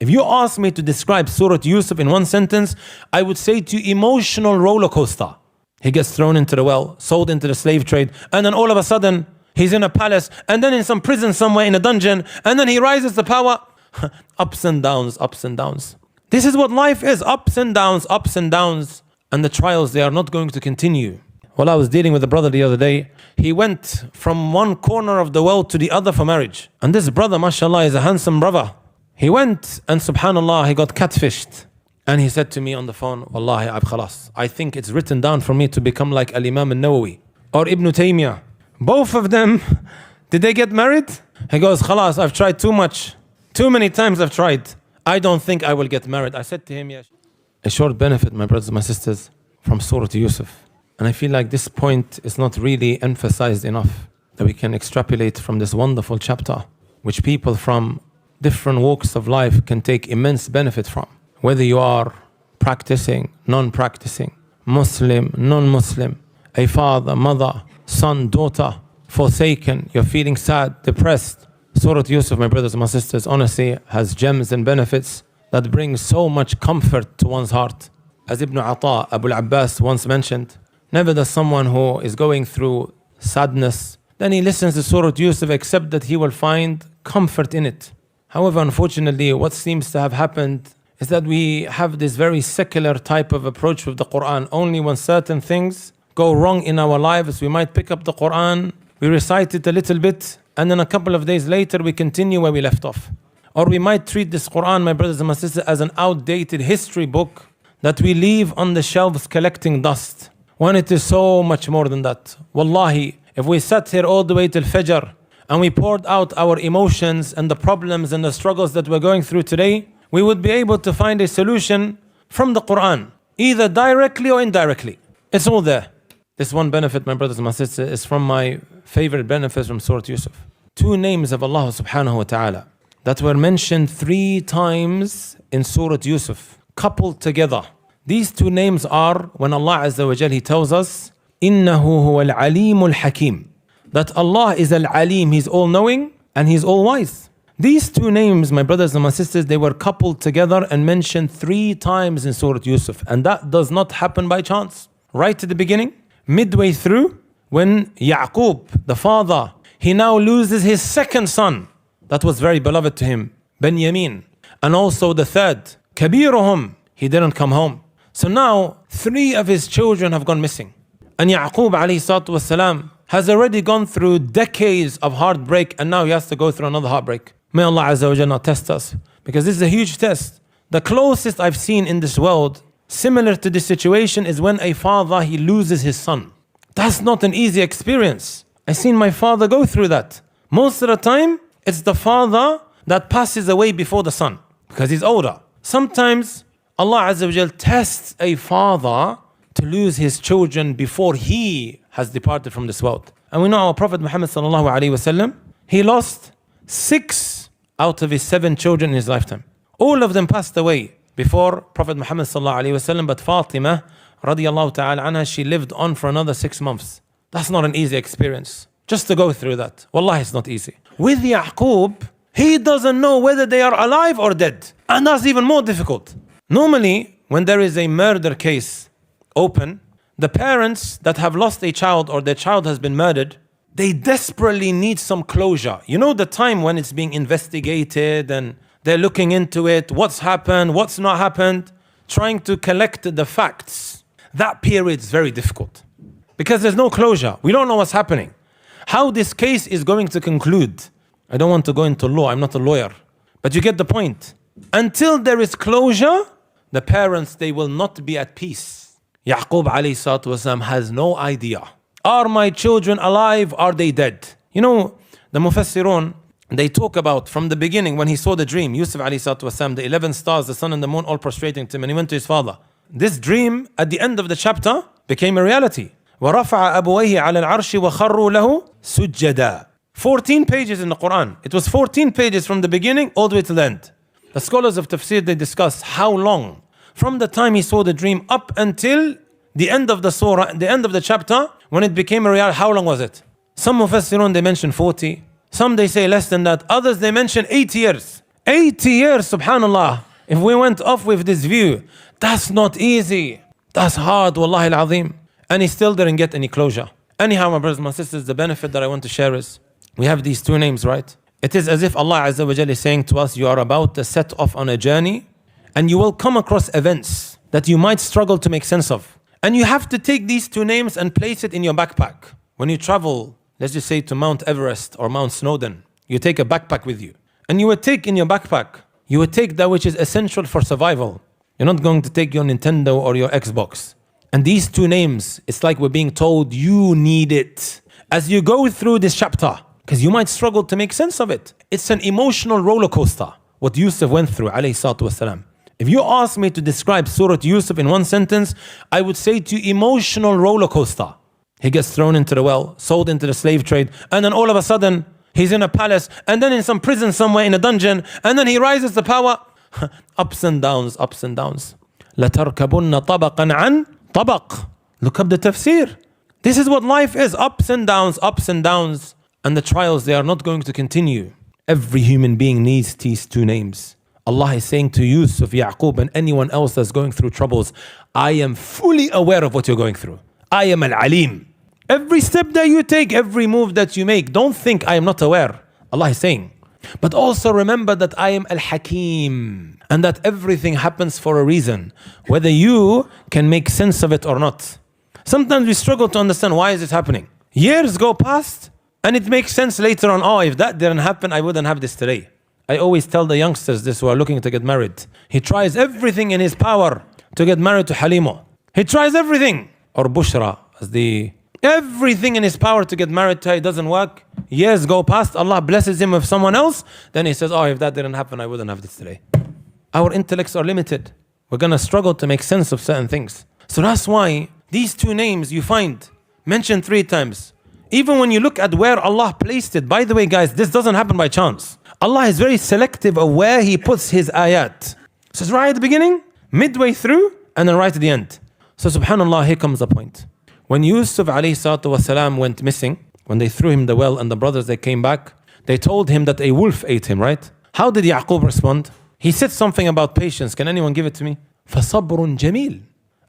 If you ask me to describe Surah Yusuf in one sentence, I would say to you, emotional roller coaster. He gets thrown into the well, sold into the slave trade, and then all of a sudden, he's in a palace, and then in some prison somewhere in a dungeon, and then he rises to power. Ups and downs, ups and downs. This is what life is, ups and downs, ups and downs. And the trials, they are not going to continue. Well, I was dealing with a brother the other day. He went from one corner of the world to the other for marriage. And this brother, mashallah, is a handsome brother. He went and subhanallah, he got catfished. And he said to me on the phone, Wallahi, khalas. I think it's written down for me to become like Al-Imam al-Nawawi or Ibn Taimiyyah. Both of them, did they get married? He goes, khalas, I've tried too much. Too many times I've tried. I don't think I will get married. I said to him, yes. A short benefit, my brothers and my sisters, from Surah Yusuf. And I feel like this point is not really emphasized enough, that we can extrapolate from this wonderful chapter, which people from different walks of life can take immense benefit from. Whether you are practicing, non-practicing, Muslim, non-Muslim, a father, mother, son, daughter, forsaken, you're feeling sad, depressed. Surah Yusuf, my brothers and my sisters, honestly has gems and benefits that bring so much comfort to one's heart. As Ibn Ata, Abu al-Abbas once mentioned, never does someone who is going through sadness, then he listens to Surah Yusuf except that he will find comfort in it. However, unfortunately, what seems to have happened is that we have this very secular type of approach with the Quran. Only when certain things go wrong in our lives, we might pick up the Quran, we recite it a little bit, and then a couple of days later we continue where we left off. Or we might treat this Quran, my brothers and my sisters, as an outdated history book that we leave on the shelves collecting dust, when it is so much more than that. Wallahi, if we sat here all the way till Fajr and we poured out our emotions and the problems and the struggles that we're going through today, we would be able to find a solution from the Quran, either directly or indirectly. It's all there. This one benefit, my brothers and my sisters, is from my favorite benefits from Surah Yusuf. Two names of Allah subhanahu wa ta'ala that were mentioned 3 times in Surah Yusuf, coupled together. These two names are when Allah Azza wa Jal, He tells us, إِنَّهُ هُوَ الْعَلِيمُ الْحَكِيمُ, that Allah is Al-Alim, He's all-knowing and He's all-wise. These two names, my brothers and my sisters, they were coupled together and mentioned 3 times in Surah Yusuf. And that does not happen by chance. Right at the beginning, midway through, when Yaqub, the father, he now loses his second son that was very beloved to him, Benjamin. And also the third, Kabiruhum, he didn't come home. So now 3 of his children have gone missing. And Yaqub alayhi salatu wasalam has already gone through decades of heartbreak, and now he has to go through another heartbreak. May Allah Azza wa Jalla not test us, because this is a huge test. The closest I've seen in this world similar to this situation is when a father, he loses his son. That's not an easy experience. I've seen my father go through that. Most of the time, it's the father that passes away before the son, because he's older. Sometimes Allah Azza wa Jal tests a father to lose his children before he has departed from this world. And we know our Prophet Muhammad sallallahu alaihi wasallam, he lost 6 out of his 7 children in his lifetime. All of them passed away before Prophet Muhammad sallallahu alaihi wasallam, but Fatima radiyallahu ta'ala anha, she lived on for another 6 months. That's not an easy experience. Just to go through that, wallahi, it's not easy. With Yaqub, he doesn't know whether they are alive or dead. And that's even more difficult. Normally, when there is a murder case open, the parents that have lost a child or their child has been murdered, they desperately need some closure. You know, the time when it's being investigated and they're looking into it, what's happened, what's not happened, trying to collect the facts. That period is very difficult because there's no closure. We don't know what's happening. How this case is going to conclude. I don't want to go into law, I'm not a lawyer, but you get the point. Until there is closure, the parents, they will not be at peace. Yaqub alayhi salatu wasalam has no idea. Are my children alive? Are they dead? You know, the Mufassirun, they talk about from the beginning when he saw the dream, Yusuf alayhi salatu wasalam, the 11 stars, the sun and the moon all prostrating to him, and he went to his father. This dream at the end of the chapter became a reality. وَرَفَعَ أَبُوَيْهِ عَلَى الْعَرْشِ وَخَرُّوا لَهُ سُجَّدًا. 14 pages in the Quran. It was 14 pages from the beginning all the way to the end. The scholars of tafsir, they discuss how long from the time he saw the dream up until the end of the surah, the end of the chapter, when it became a reality. How long was it? Some Mufassirun, they mention 40. Some they say less than that. Others they mention 8 years. 80 years, subhanallah. If we went off with this view, that's not easy. That's hard, wallahi al-azim. And he still didn't get any closure. Anyhow, my brothers and my sisters, the benefit that I want to share is, we have these two names, right? It is as if Allah Azza wa Jalla is saying to us, you are about to set off on a journey and you will come across events that you might struggle to make sense of. And you have to take these two names and place it in your backpack. When you travel, let's just say to Mount Everest or Mount Snowdon, you take a backpack with you. And you would take in your backpack, you would take that which is essential for survival. You're not going to take your Nintendo or your Xbox. And these two names, it's like we're being told you need it. As you go through this chapter, because you might struggle to make sense of it. It's an emotional roller coaster, what Yusuf went through, alayhi salatu wasalam. If you ask me to describe Surah Yusuf in one sentence, I would say to emotional roller coaster. He gets thrown into the well, sold into the slave trade, and then all of a sudden, he's in a palace, and then in some prison somewhere in a dungeon, and then he rises to power. Ups and downs, ups and downs. لَتَرْكَبُنَّ طَبَقًا عَنْ طَبَقٍ. Look up the tafsir. This is what life is, ups and downs, ups and downs. And the trials, they are not going to continue. Every human being needs these two names. Allah is saying to Yusuf, Yaqub, and anyone else that's going through troubles, I am fully aware of what you're going through. I am al-alim. Every step that you take, every move that you make, don't think I am not aware. Allah is saying. But also remember that I am al-hakim. And that everything happens for a reason. Whether you can make sense of it or not. Sometimes we struggle to understand why is it happening. Years go past. And it makes sense later on, oh, if that didn't happen, I wouldn't have this today. I always tell the youngsters this who are looking to get married. He tries everything in his power to get married to Halimo. He tries everything. Or Bushra, everything in his power to get married to her. It doesn't work. Years go past, Allah blesses him with someone else. Then he says, oh, if that didn't happen, I wouldn't have this today. Our intellects are limited. We're going to struggle to make sense of certain things. So that's why these two names you find mentioned 3 times. Even when you look at where Allah placed it, by the way, guys, this doesn't happen by chance. Allah is very selective of where He puts His ayat. So it's right at the beginning, midway through, and then right at the end. So subhanAllah, here comes the point. When Yusuf alayhi salatu wasalam went missing, when they threw him in the well and the brothers, they came back, they told him that a wolf ate him, right? How did Yaqub respond? He said something about patience. Can anyone give it to me? فَصَبْرٌ جَمِيلٌ.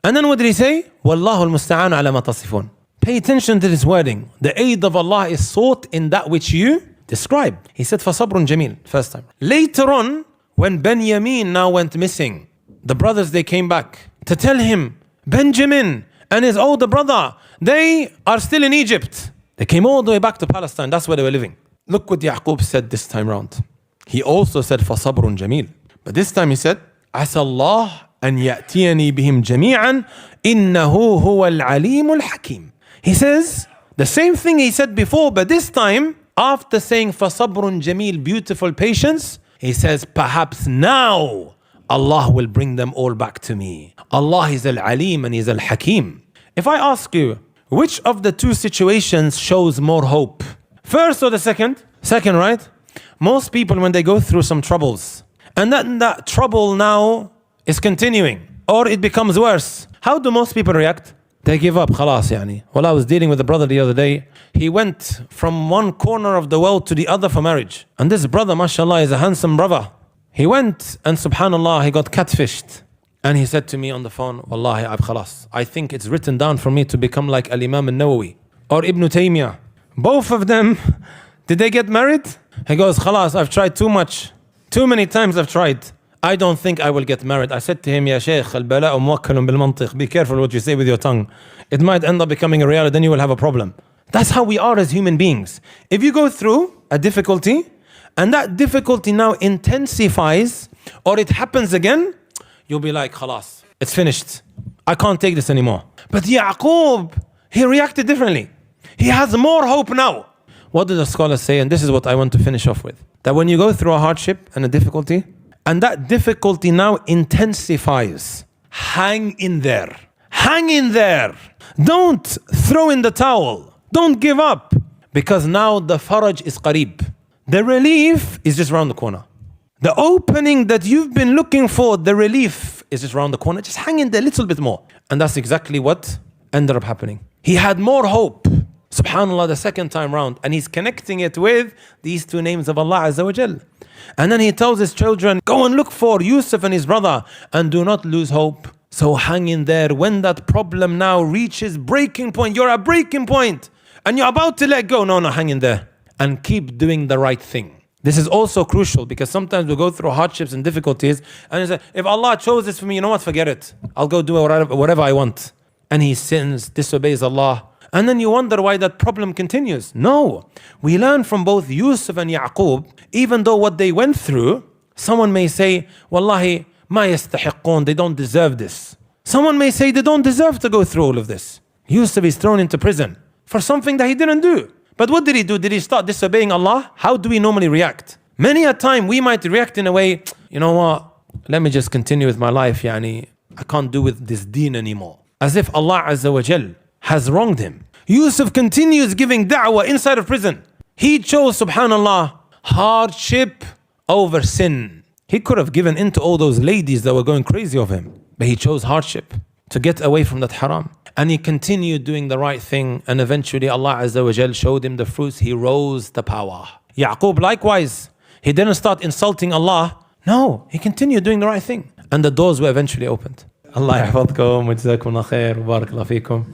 And then what did he say? وَاللَّهُ الْمُسْتَعَانُ عَلَى مَا تَصِفُونَ. Pay attention to this wording. The aid of Allah is sought in that which you describe. He said, فَصَبْرٌ جَمِيلٌ, first time. Later on, when Benjamin now went missing, the brothers, they came back to tell him, Benjamin and his older brother, they are still in Egypt. They came all the way back to Palestine. That's where they were living. Look what Yaqub said this time round. He also said, فَصَبْرٌ جَمِيلٌ. But this time he said, عَسَى اللَّهُ أَنْ يَأْتِيَنِي بِهِمْ جَمِيعًا إِنَّهُ هُوَ الْعَلِيمُ الْحَكِيمُ. He says the same thing he said before, but this time, after saying فَصَبْرٌ جَمِيلٌ, beautiful patience, he says, perhaps now Allah will bring them all back to me. Allah is Al-Alim and He is Al-Hakim. If I ask you, which of the two situations shows more hope? First or the second? Second, right? Most people, when they go through some troubles, and that trouble now is continuing, or it becomes worse, how do most people react? They give up, khalas yani. Well, I was dealing with a brother the other day. He went from one corner of the world to the other for marriage. And this brother, mashallah, is a handsome brother. He went and subhanallah, he got catfished. And he said to me on the phone, Wallahi, khalas, I think it's written down for me to become like Al-Imam al-Nawawi or Ibn Taimiyyah. Both of them, did they get married? He goes, khalas, I've tried too much. Too many times I've tried. I don't think I will get married. I said to him, Ya Shaykh, al-bala'u muwakkalun bil-mantiq. Be careful what you say with your tongue. It might end up becoming a reality, then you will have a problem. That's how we are as human beings. If you go through a difficulty, and that difficulty now intensifies, or it happens again, you'll be like, khalas, it's finished. I can't take this anymore. But Yaqub, he reacted differently. He has more hope now. What do the scholars say? And this is what I want to finish off with. That when you go through a hardship and a difficulty, and that difficulty now intensifies, hang in there. Hang in there. Don't throw in the towel. Don't give up. Because now the faraj is qareeb. The relief is just around the corner. The opening that you've been looking for, the relief is just around the corner. Just hang in there a little bit more. And that's exactly what ended up happening. He had more hope. SubhanAllah, the second time round. And he's connecting it with these two names of Allah Azza wa Jal. And then he tells his children, go and look for Yusuf and his brother and do not lose hope. So hang in there. When that problem now reaches breaking point, you're at breaking point and you're about to let go. No, hang in there and keep doing the right thing. This is also crucial because sometimes we go through hardships and difficulties and say, if Allah chose this for me, you know what, forget it. I'll go do whatever I want. And he sins, disobeys Allah. And then you wonder why that problem continues. No, we learn from both Yusuf and Yaqub, even though what they went through, someone may say, Wallahi, ma yastahiqoon, they don't deserve this. Someone may say they don't deserve to go through all of this. Yusuf is thrown into prison for something that he didn't do. But what did he do? Did he start disobeying Allah? How do we normally react? Many a time we might react in a way, you know what, let me just continue with my life, I can't do with this deen anymore. As if Allah Azza wa Jal has wronged him. Yusuf continues giving da'wah inside of prison. He chose, subhanallah, hardship over sin. He could have given in to all those ladies that were going crazy of him. But he chose hardship to get away from that haram. And he continued doing the right thing. And eventually Allah Azza wa Jal showed him the fruits. He rose to power. Yaqub likewise. He didn't start insulting Allah. No, he continued doing the right thing. And the doors were eventually opened. Allah yahfadkum wa jazakum Allah khair wa barakallahu feekum.